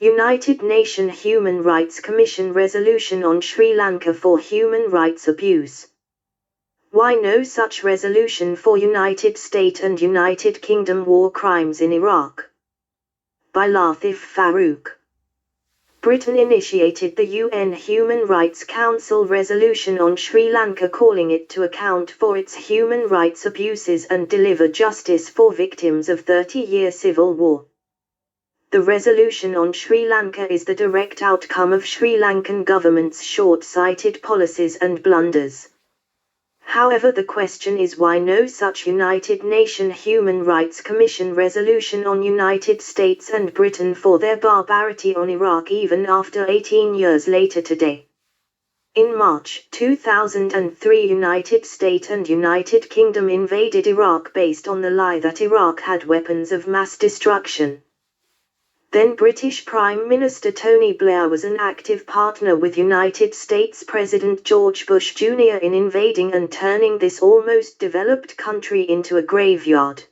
United Nations Human Rights Commission resolution on Sri Lanka for human rights abuse. Why no such resolution for United States and United Kingdom war crimes in Iraq? By Lathif Faruk. Britain initiated the UN Human Rights Council resolution on Sri Lanka, calling it to account for its human rights abuses and deliver justice for victims of 30-year civil war. The resolution on Sri Lanka is the direct outcome of Sri Lankan government's short-sighted policies and blunders. However, the question is why no such United Nations Human Rights Commission resolution on United States and Britain for their barbarity on Iraq even after 18 years later today. In March 2003, United States and United Kingdom invaded Iraq based on the lie that Iraq had weapons of mass destruction. Then British Prime Minister Tony Blair was an active partner with United States President George Bush Jr. in invading and turning this almost developed country into a graveyard.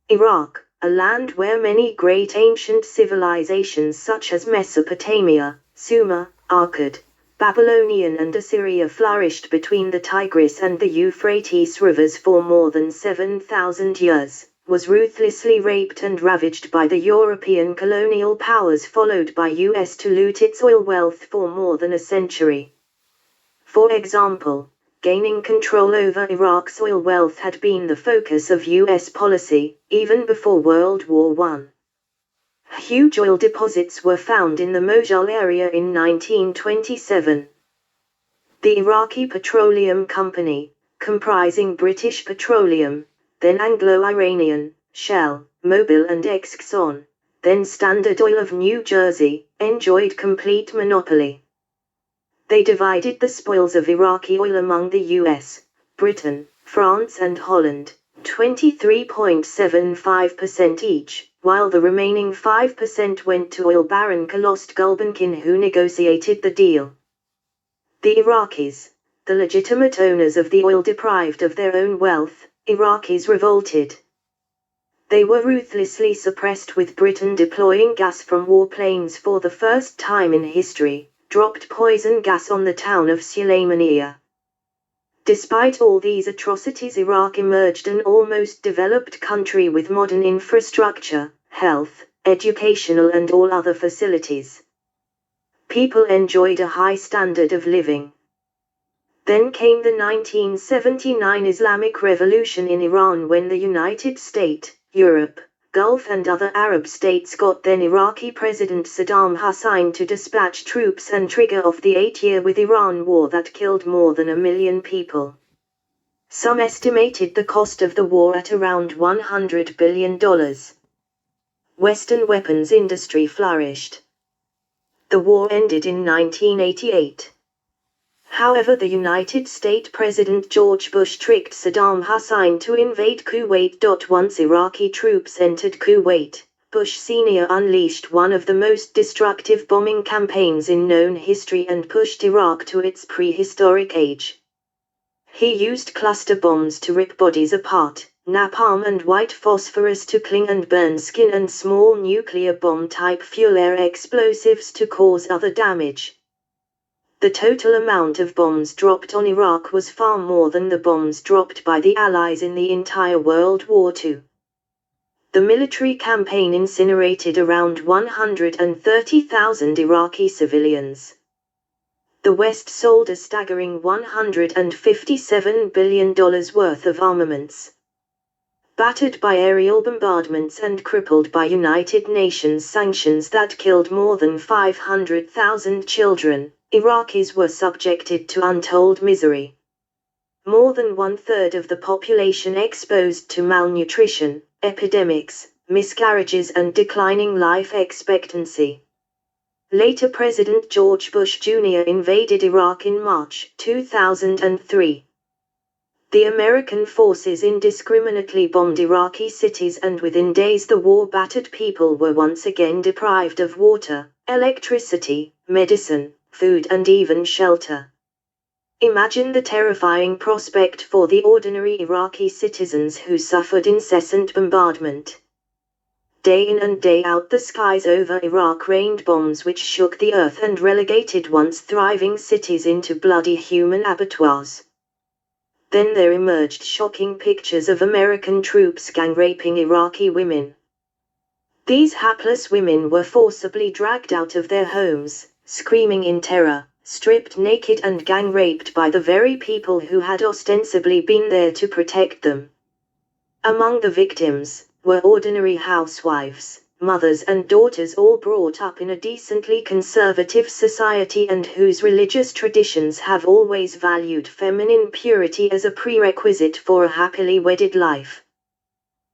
Iraq, a land where many great ancient civilizations such as Mesopotamia, Sumer, Akkad, Babylonian and Assyria flourished between the Tigris and the Euphrates rivers for more than 7,000 years, was ruthlessly raped and ravaged by the European colonial powers, followed by US to loot its oil wealth for more than a century. For example, gaining control over Iraq's oil wealth had been the focus of US policy, even before World War I. Huge oil deposits were found in the Mosul area in 1927. The Iraqi Petroleum Company, comprising British Petroleum, then Anglo-Iranian, Shell, Mobil and Exxon, then Standard Oil of New Jersey, enjoyed complete monopoly. They divided the spoils of Iraqi oil among the US, Britain, France and Holland, 23.75% each, while the remaining 5% went to oil baron Kalost Gulbenkian, who negotiated the deal. The Iraqis, the legitimate owners of the oil, deprived of their own wealth, Iraqis revolted. They were ruthlessly suppressed, with Britain deploying gas from warplanes for the first time in history, dropped poison gas on the town of Sulaymaniyah. Despite all these atrocities, Iraq emerged an almost developed country with modern infrastructure, health, educational and all other facilities. People enjoyed a high standard of living. Then came the 1979 Islamic Revolution in Iran, when the United States, Europe, Gulf and other Arab states got then Iraqi President Saddam Hussein to dispatch troops and trigger off the 8-year with Iran war that killed more than 1 million people. Some estimated the cost of the war at around $100 billion. Western weapons industry flourished. The war ended in 1988. However, the United States President George Bush tricked Saddam Hussein to invade Kuwait. Once Iraqi troops entered Kuwait, Bush Sr. unleashed one of the most destructive bombing campaigns in known history and pushed Iraq to its prehistoric age. He used cluster bombs to rip bodies apart, napalm and white phosphorus to cling and burn skin, and small nuclear bomb-type fuel-air explosives to cause other damage. The total amount of bombs dropped on Iraq was far more than the bombs dropped by the Allies in the entire World War II. The military campaign incinerated around 130,000 Iraqi civilians. The West sold a staggering $157 billion worth of armaments. Battered by aerial bombardments and crippled by United Nations sanctions that killed more than 500,000 children, Iraqis were subjected to untold misery. More than 1/3 of the population exposed to malnutrition, epidemics, miscarriages and declining life expectancy. Later President George Bush Jr. invaded Iraq in March 2003. The American forces indiscriminately bombed Iraqi cities, and within days the war-battered people were once again deprived of water, electricity, medicine, food and even shelter. Imagine the terrifying prospect for the ordinary Iraqi citizens who suffered incessant bombardment. day in and day out the skies over Iraq rained bombs which shook the earth and relegated once thriving cities into bloody human abattoirs. Then there emerged shocking pictures of American troops gang-raping Iraqi women. These hapless women were forcibly dragged out of their homes, screaming in terror, stripped naked and gang-raped by the very people who had ostensibly been there to protect them. Among the victims were ordinary housewives, mothers and daughters all brought up in a decently conservative society and whose religious traditions have always valued feminine purity as a prerequisite for a happily wedded life.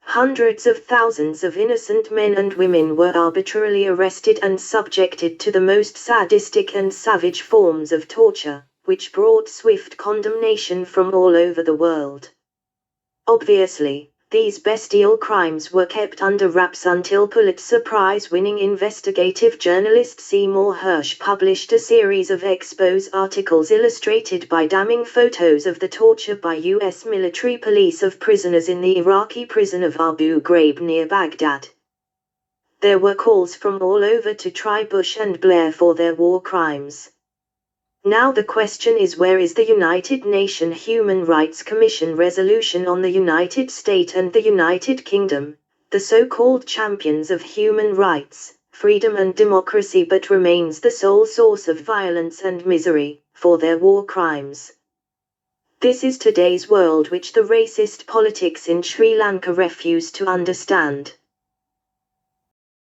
Hundreds of thousands of innocent men and women were arbitrarily arrested and subjected to the most sadistic and savage forms of torture, which brought swift condemnation from all over the world. Obviously, these bestial crimes were kept under wraps until Pulitzer Prize-winning investigative journalist Seymour Hersh published a series of expose articles illustrated by damning photos of the torture by U.S. military police of prisoners in the Iraqi prison of Abu Ghraib near Baghdad. There were calls from all over to try Bush and Blair for their war crimes. Now the question is, where is the United Nations Human Rights Commission resolution on the United States and the United Kingdom, the so-called champions of human rights, freedom and democracy, but remains the sole source of violence and misery, for their war crimes? This is today's world which the racist politics in Sri Lanka refuse to understand.